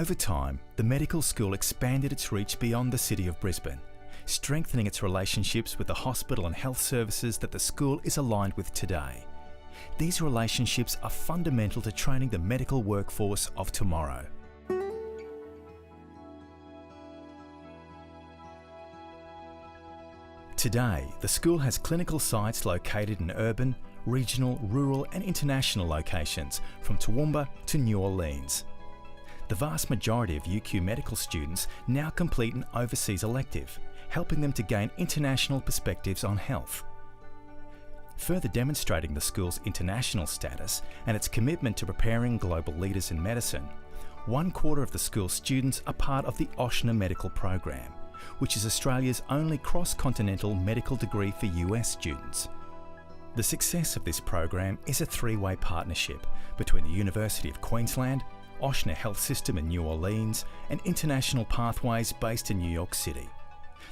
Over time, the medical school expanded its reach beyond the city of Brisbane, strengthening its relationships with the hospital and health services that the school is aligned with today. These relationships are fundamental to training the medical workforce of tomorrow. Today, the school has clinical sites located in urban, regional, rural and international locations, from Toowoomba to New Orleans. The vast majority of UQ medical students now complete an overseas elective, helping them to gain international perspectives on health. Further demonstrating the school's international status and its commitment to preparing global leaders in medicine, 1/4 of the school's students are part of the OSHNA medical program, which is Australia's only cross-continental medical degree for US students. The success of this program is a three-way partnership between the University of Queensland, OSHNA Health System in New Orleans, and International Pathways based in New York City.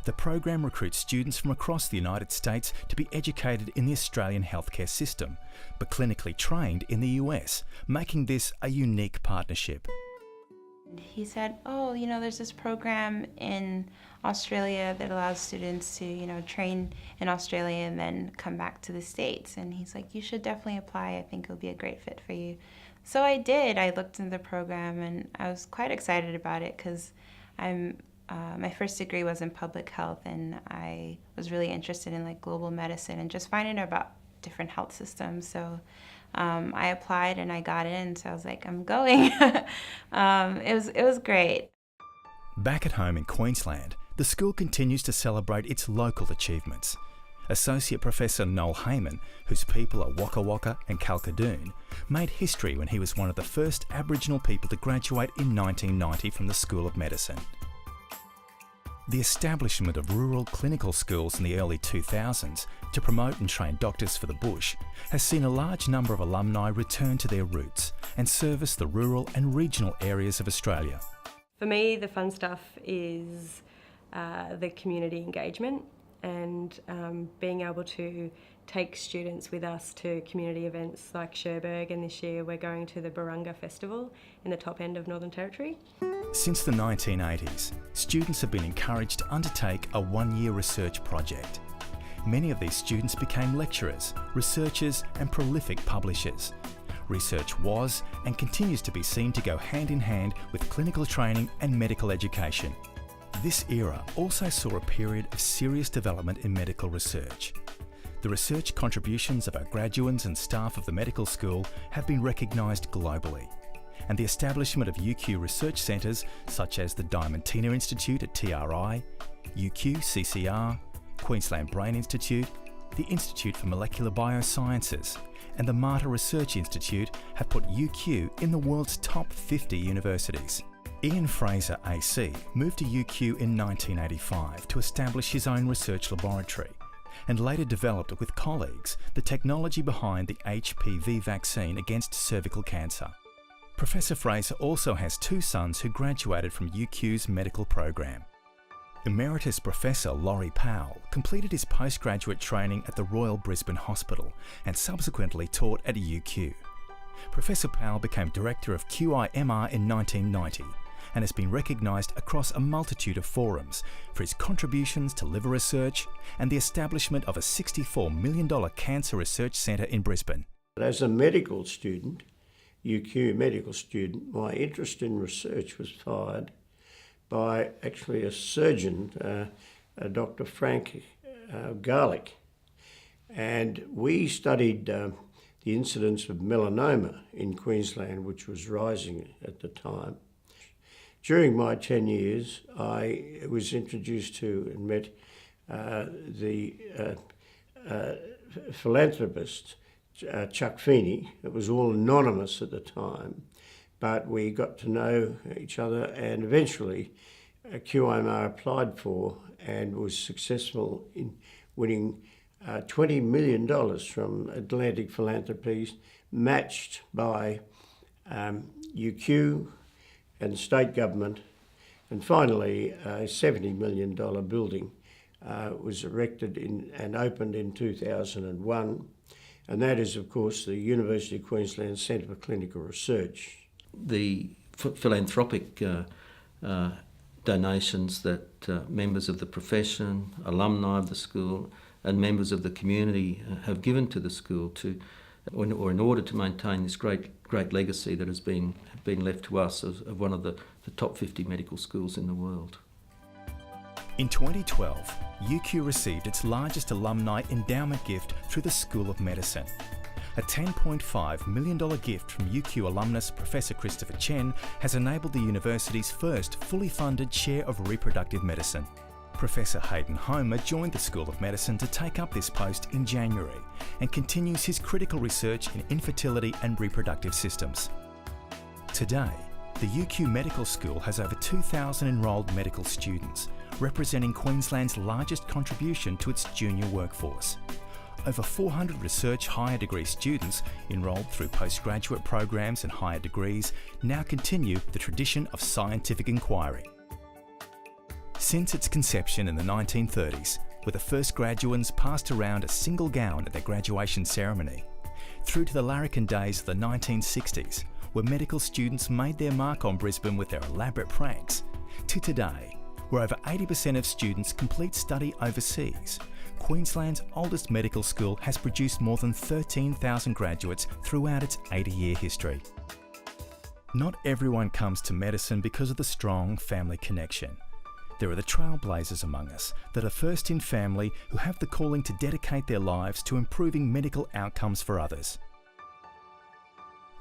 The program recruits students from across the United States to be educated in the Australian healthcare system, but clinically trained in the US, making this a unique partnership. He said, there's this program in Australia that allows students to, train in Australia and then come back to the States. And he's like, you should definitely apply. I think it'll be a great fit for you. So I did. I looked into the program and I was quite excited about it because my first degree was in public health, and I was really interested in global medicine and just finding out about different health systems. So I applied and I got in, so I was like, I'm going. It was great. Back at home in Queensland, the school continues to celebrate its local achievements. Associate Professor Noel Heyman, whose people are Waka Waka and Kalkadoon, made history when he was one of the first Aboriginal people to graduate in 1990 from the School of Medicine. The establishment of rural clinical schools in the early 2000s to promote and train doctors for the bush has seen a large number of alumni return to their roots and service the rural and regional areas of Australia. For me, the fun stuff is the community engagement and being able to take students with us to community events like Cherbourg, and this year we're going to the Barunga Festival in the top end of Northern Territory. Since the 1980s, students have been encouraged to undertake a one-year research project. Many of these students became lecturers, researchers and prolific publishers. Research was and continues to be seen to go hand in hand with clinical training and medical education. This era also saw a period of serious development in medical research. The research contributions of our graduates and staff of the medical school have been recognised globally, and the establishment of UQ research centres such as the Diamantina Institute at TRI, UQ CCR, Queensland Brain Institute, the Institute for Molecular Biosciences and the Mater Research Institute have put UQ in the world's top 50 universities. Ian Fraser AC moved to UQ in 1985 to establish his own research laboratory, and later developed with colleagues the technology behind the HPV vaccine against cervical cancer. Professor Fraser also has two sons who graduated from UQ's medical program. Emeritus Professor Laurie Powell completed his postgraduate training at the Royal Brisbane Hospital and subsequently taught at UQ. Professor Powell became Director of QIMR in 1990 and has been recognised across a multitude of forums for his contributions to liver research and the establishment of a $64 million cancer research centre in Brisbane. As a medical student, UQ medical student, my interest in research was fired by actually a surgeon, Dr. Frank Gala, and we studied the incidence of melanoma in Queensland, which was rising at the time. During my 10 years, I was introduced to and met the philanthropist, Chuck Feeney. It was all anonymous at the time, but we got to know each other, and eventually QIMR applied for and was successful in winning $20 million from Atlantic Philanthropies, matched by UQ and the state government, and finally a $70 million building was erected and opened in 2001, and that is of course the University of Queensland Centre for Clinical Research. The philanthropic donations that members of the profession, alumni of the school and members of the community have given to the school or in order to maintain this great legacy that has been left to us of one of the top 50 medical schools in the world. In 2012, UQ received its largest alumni endowment gift through the School of Medicine. A $10.5 million gift from UQ alumnus Professor Christopher Chen has enabled the university's first fully funded chair of reproductive medicine. Professor Hayden Homer joined the School of Medicine to take up this post in January and continues his critical research in infertility and reproductive systems. Today, the UQ Medical School has over 2,000 enrolled medical students, representing Queensland's largest contribution to its junior workforce. Over 400 research higher degree students enrolled through postgraduate programs and higher degrees now continue the tradition of scientific inquiry. Since its conception in the 1930s, where the first graduands passed around a single gown at their graduation ceremony, through to the larrikin days of the 1960s, where medical students made their mark on Brisbane with their elaborate pranks, to today, where over 80% of students complete study overseas, Queensland's oldest medical school has produced more than 13,000 graduates throughout its 80-year history. Not everyone comes to medicine because of the strong family connection. There are the trailblazers among us that are first in family who have the calling to dedicate their lives to improving medical outcomes for others.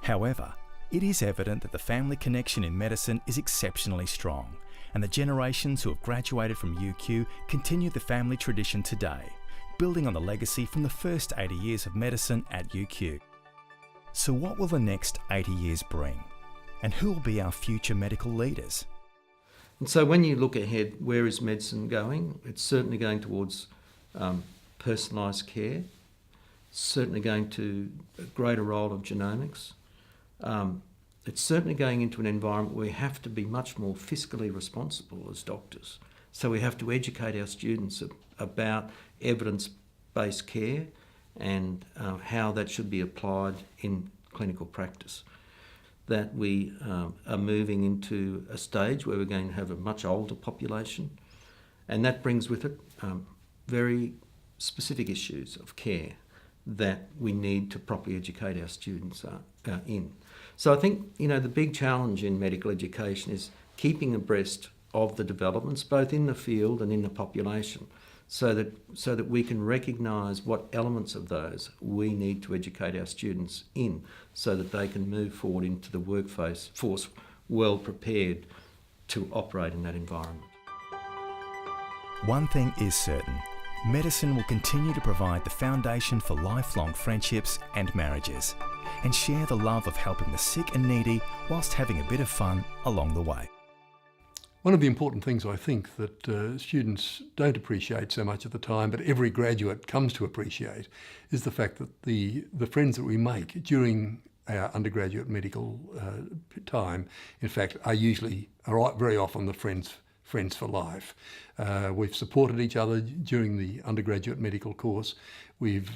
However, it is evident that the family connection in medicine is exceptionally strong, and the generations who have graduated from UQ continue the family tradition today, building on the legacy from the first 80 years of medicine at UQ. So what will the next 80 years bring? And who will be our future medical leaders? And so when you look ahead, where is medicine going? It's certainly going towards personalised care, certainly going to a greater role of genomics. It's certainly going into an environment where we have to be much more fiscally responsible as doctors. So we have to educate our students about evidence-based care and how that should be applied in clinical practice. That we are moving into a stage where we're going to have a much older population, and that brings with it very specific issues of care that we need to properly educate our students in. So I think, the big challenge in medical education is keeping abreast of the developments, both in the field and in the population, so that we can recognise what elements of those we need to educate our students in, so that they can move forward into the workforce well prepared to operate in that environment. One thing is certain, medicine will continue to provide the foundation for lifelong friendships and marriages, and share the love of helping the sick and needy whilst having a bit of fun along the way. One of the important things I think that students don't appreciate so much at the time, but every graduate comes to appreciate, is the fact that the friends that we make during our undergraduate medical time, in fact, are very often the friends for life. We've supported each other during the undergraduate medical course. We've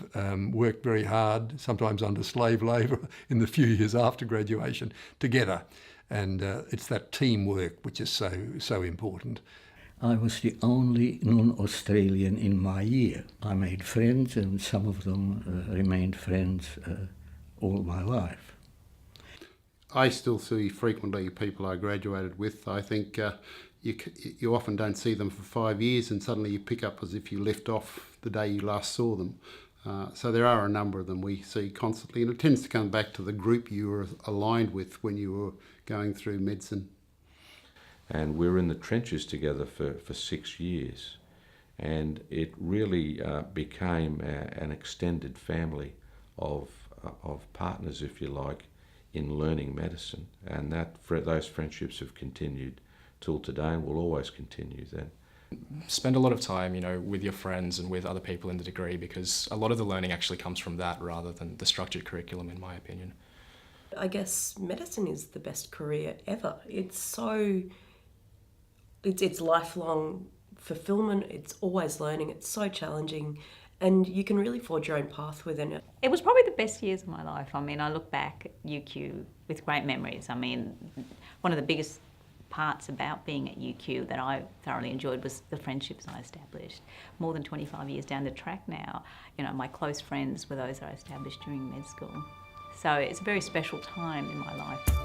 worked very hard, sometimes under slave labour, in the few years after graduation, together. And it's that teamwork which is so important. I was the only non-Australian in my year. I made friends, and some of them remained friends all my life. I still see frequently people I graduated with. I think you often don't see them for 5 years, and suddenly you pick up as if you left off the day you last saw them. So there are a number of them we see constantly, and it tends to come back to the group you were aligned with when you were going through medicine. And we were in the trenches together for 6 years, and it really became an extended family of partners, if you like, in learning medicine, and those friendships have continued till today and will always continue then. Spend a lot of time, with your friends and with other people in the degree, because a lot of the learning actually comes from that rather than the structured curriculum, in my opinion. I guess medicine is the best career ever. It's lifelong fulfillment, it's always learning, it's so challenging, and you can really forge your own path within it. It was probably the best years of my life. I mean, I look back at UQ with great memories. I mean, one of the biggest parts about being at UQ that I thoroughly enjoyed was the friendships I established. More than 25 years down the track now, you know, my close friends were those I established during med school. So it's a very special time in my life.